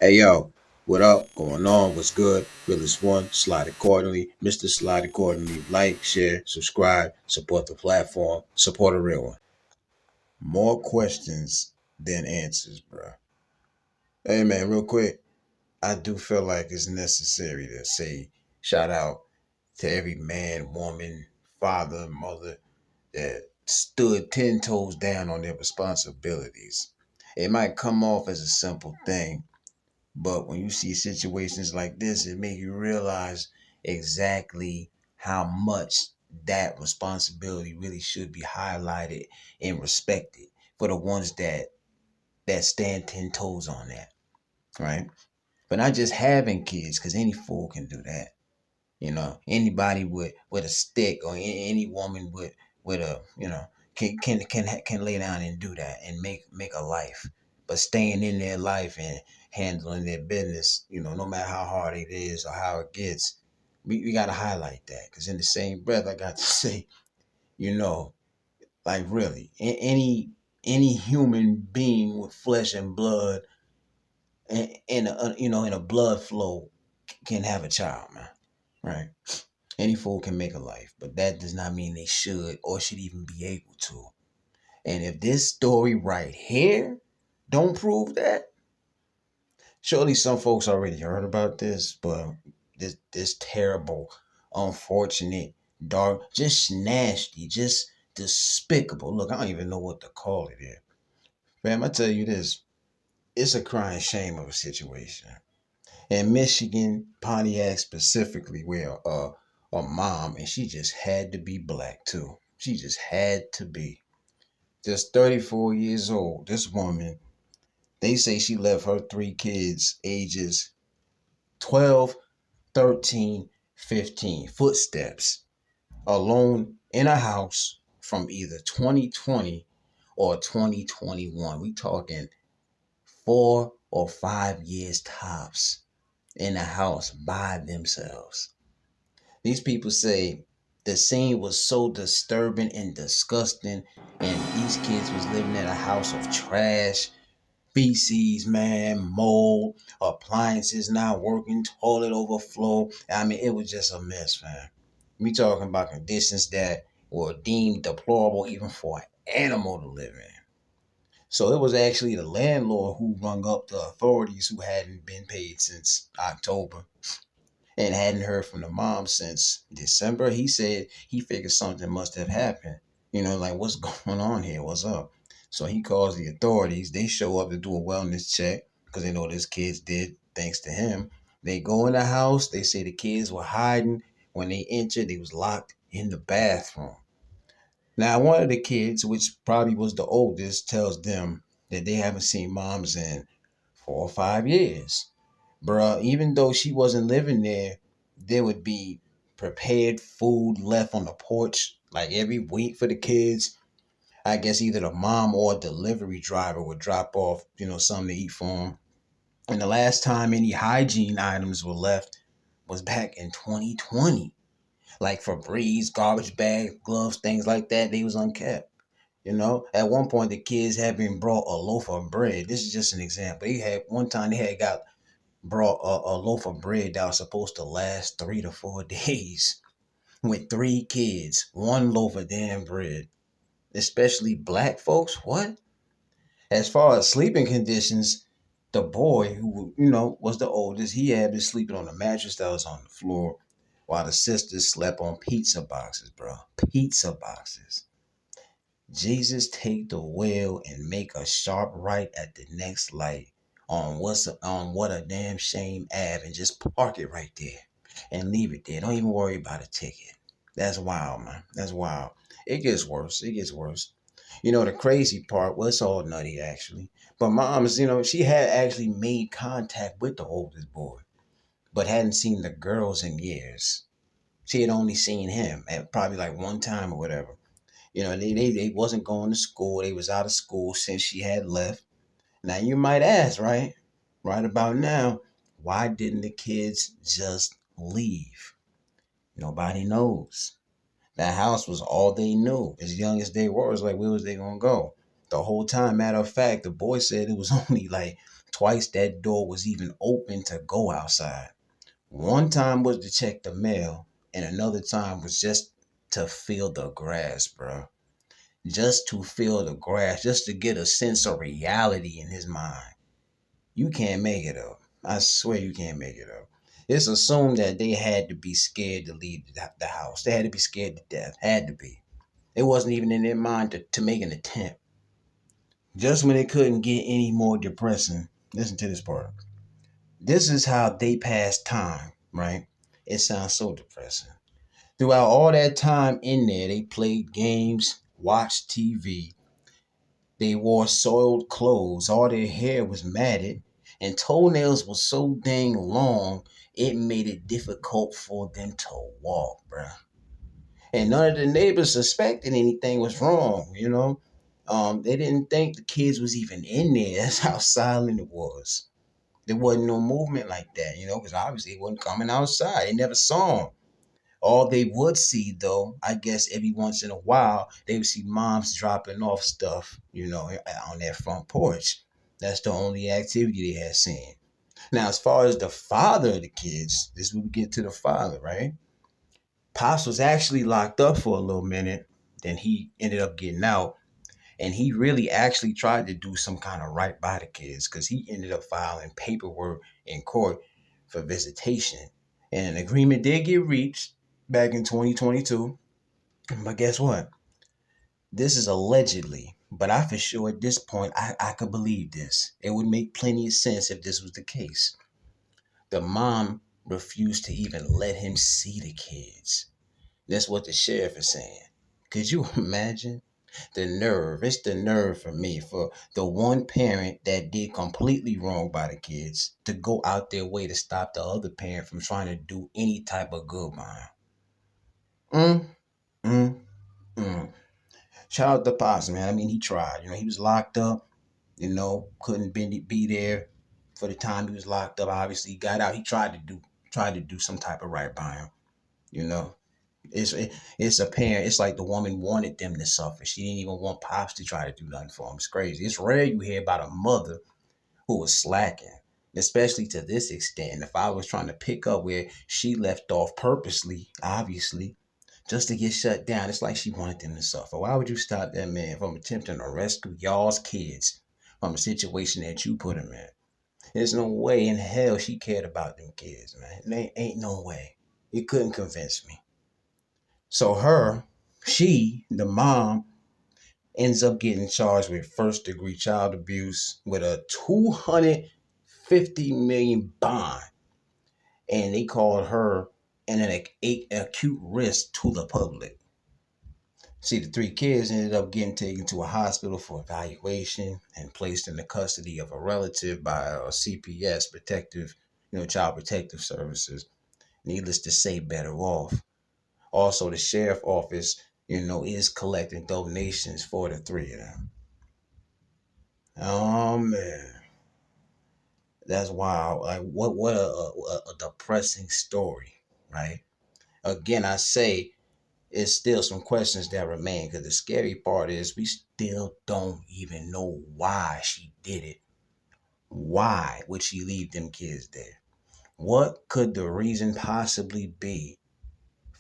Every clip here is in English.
Hey yo, what up? Going on? What's good? Realest one, slide accordingly. Mr. Slide accordingly. Like, share, subscribe, support the platform, support a real one. More questions than answers, bro. Hey man, real quick, I do feel like it's necessary to say shout out to every man, woman, father, mother that stood 10 toes down on their responsibilities. It might come off as a simple thing, but when you see situations like this, it makes you realize exactly how much that responsibility really should be highlighted and respected for the ones that stand 10 toes on that, right? But not just having kids, because any fool can do that. Anybody with a stick or any woman with a can lay down and do that and make a life. But staying in their life and handling their business, no matter how hard it is or how it gets, we got to highlight that. Because in the same breath, I got to say, you know, like really, any human being with flesh and blood and a blood flow can have a child, man. Right? Any fool can make a life, but that does not mean they should or should even be able to. And if this story right here don't prove that, surely some folks already heard about this, but this terrible, unfortunate, dark, just nasty, just despicable. Look, I don't even know what to call it here. Fam, I tell you this, it's a crying shame of a situation. In Michigan, Pontiac specifically, where a mom, and she just had to be black too. She just had to be. Just 34 years old. This woman, they say she left her three kids, ages 12, 13, 15, footsteps, alone in a house from either 2020 or 2021. We talking 4 or 5 years tops in a house by themselves. These people say the scene was so disturbing and disgusting, and these kids was living in a house of trash, feces, man, mold, appliances not working, toilet overflow. I mean, it was just a mess, man. We talking about conditions that were deemed deplorable even for an animal to live in. So it was actually the landlord who rung up the authorities who hadn't been paid since October and hadn't heard from the mom since December. He said he figured something must have happened. Like what's going on here? What's up? So he calls the authorities. They show up to do a wellness check because they know this kids did thanks to him. They go in the house. They say the kids were hiding. When they entered, they was locked in the bathroom. Now, one of the kids, which probably was the oldest, tells them that they haven't seen moms in 4 or 5 years. Bruh, even though she wasn't living there would be prepared food left on the porch like every week for the kids. I guess either the mom or a delivery driver would drop off, something to eat for them. And the last time any hygiene items were left was back in 2020. Like Febreze, garbage bags, gloves, things like that, they was unkept. At one point the kids had been brought a loaf of bread. This is just an example. They had one time they had got brought a loaf of bread that was supposed to last 3 to 4 days with three kids, one loaf of damn bread. Especially black folks. What? As far as sleeping conditions, the boy who was the oldest, he had been sleeping on a mattress that was on the floor, while the sisters slept on pizza boxes, bro. Pizza boxes. Jesus, take the wheel and make a sharp right at the next light on what a damn shame Ave, and just park it right there and leave it there. Don't even worry about a ticket. That's wild, man. That's wild. It gets worse. It gets worse. The crazy part, well, it's all nutty actually. But mom's, she had actually made contact with the oldest boy, but hadn't seen the girls in years. She had only seen him at probably like one time or whatever. They wasn't going to school. They was out of school since she had left. Now you might ask, right? Right about now, why didn't the kids just leave? Nobody knows. That house was all they knew. As young as they were, it's like where was they gonna go? The whole time, matter of fact, the boy said it was only like twice that door was even open to go outside. One time was to check the mail, and another time was just to feel the grass, bro. Just to feel the grass, just to get a sense of reality in his mind. You can't make it up. I swear you can't make it up. It's assumed that they had to be scared to leave the house. They had to be scared to death. Had to be. It wasn't even in their mind to make an attempt. Just when it couldn't get any more depressing, listen to this part. This is how they passed time, right? It sounds so depressing. Throughout all that time in there, they played games, watched TV, they wore soiled clothes, all their hair was matted, and toenails were so dang long, it made it difficult for them to walk, bruh. And none of the neighbors suspected anything was wrong, you know. They didn't think the kids was even in there. That's how silent it was. There wasn't no movement like that, you know, because obviously it wasn't coming outside. They never saw them. All they would see, though, I guess every once in a while, they would see moms dropping off stuff, you know, on their front porch. That's the only activity they had seen. Now, as far as the father of the kids, this is when we get to the father, right? Pops was actually locked up for a little minute. Then he ended up getting out. And he really actually tried to do some kind of right by the kids because he ended up filing paperwork in court for visitation. And an agreement did get reached back in 2022. But guess what? This is allegedly, but I for sure at this point, I could believe this. It would make plenty of sense if this was the case. The mom refused to even let him see the kids. That's what the sheriff is saying. Could you imagine? The nerve. It's the nerve for me, for the one parent that did completely wrong by the kids to go out their way to stop the other parent from trying to do any type of good by him. Mm, mm, mm. Shout out to Pops, man. I mean, he tried. You know, he was locked up. You know, couldn't be there for the time he was locked up. Obviously, he got out. He tried to do some type of right by him. You know, it's apparent. It's like the woman wanted them to suffer. She didn't even want Pops to try to do nothing for him. It's crazy. It's rare you hear about a mother who was slacking, especially to this extent. If I was trying to pick up where she left off purposely, obviously, just to get shut down, it's like she wanted them to suffer. Why would you stop that man from attempting to rescue y'all's kids from a situation that you put him in? There's no way in hell she cared about them kids, man. Ain't no way. You couldn't convince me. So the mom, ends up getting charged with first degree child abuse with a 250 million bond. And they called her an acute risk to the public. See, the three kids ended up getting taken to a hospital for evaluation and placed in the custody of a relative by a CPS, Child Protective Services. Needless to say, better off. Also, the sheriff office, is collecting donations for the three of them. Oh man, that's wild. Like what a depressing story, right? Again, I say it's still some questions that remain because the scary part is we still don't even know why she did it. Why would she leave them kids there? What could the reason possibly be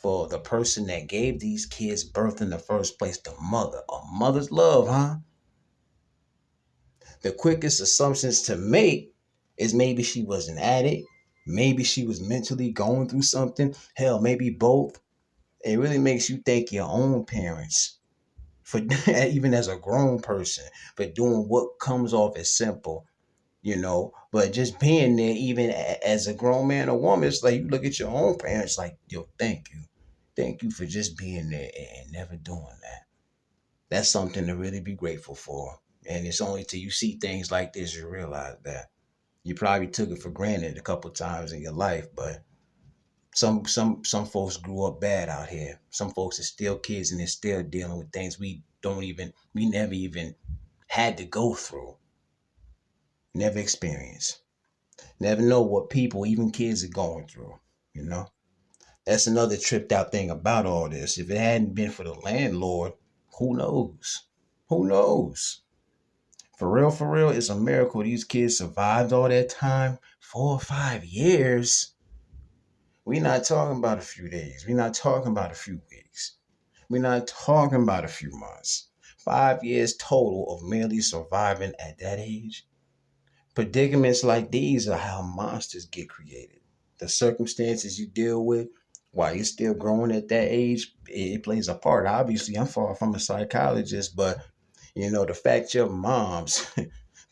for the person that gave these kids birth in the first place? The mother, a mother's love, huh? The quickest assumptions to make is maybe she was an addict, maybe she was mentally going through something, hell, maybe both. It really makes you thank your own parents for even as a grown person for doing what comes off as simple, but just being there even as a grown man or woman. It's like you look at your own parents like, yo, thank you for just being there and never doing that. That's something to really be grateful for. And it's only till you see things like this you realize that you probably took it for granted a couple times in your life, but some folks grew up bad out here. Some folks are still kids and they're still dealing with things we never even had to go through, never experienced, never know what people, even kids, are going through. You know, that's another tripped out thing about all this. If it hadn't been for the landlord, who knows? Who knows? For real, it's a miracle these kids survived all that time. 4 or 5 years. We're not talking about a few days. We're not talking about a few weeks. We're not talking about a few months. 5 years total of merely surviving at that age. Predicaments like these are how monsters get created. The circumstances you deal with while you're still growing at that age, it plays a part. Obviously, I'm far from a psychologist, but the fact your moms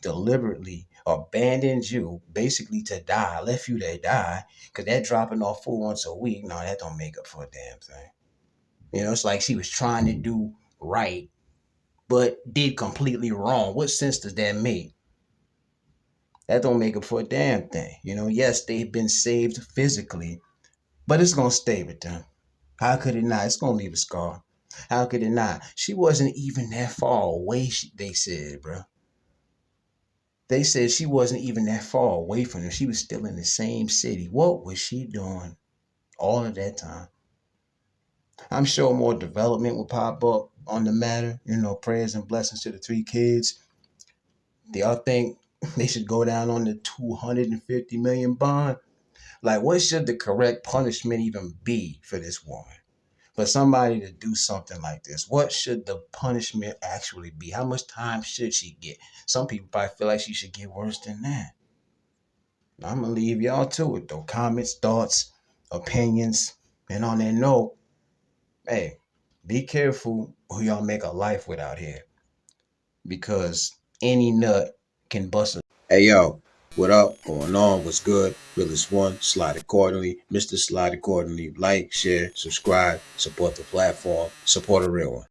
deliberately abandoned you basically to die, left you to die, because that dropping off food once a week, no, that don't make up for a damn thing. It's like she was trying to do right, but did completely wrong. What sense does that make? That don't make up for a damn thing. Yes, they've been saved physically, but it's gonna stay with them. How could it not? It's gonna leave a scar. How could it not? She wasn't even that far away. They said, bro. They said she wasn't even that far away from them. She was still in the same city. What was she doing all of that time? I'm sure more development will pop up on the matter. Prayers and blessings to the three kids. Do y'all think they should go down on the 250 million bond? Like, what should the correct punishment even be for this woman? For somebody to do something like this, what should the punishment actually be? How much time should she get? Some people probably feel like she should get worse than that. I'm gonna leave y'all to it though. Comments, thoughts, opinions, and on that note, hey, be careful who y'all make a life with out here, because any nut can bust a. Hey yo, what up? Going on? What's good? Realest one, slide accordingly. Mr. Slide accordingly. Like, share, subscribe, support the platform, support a real one.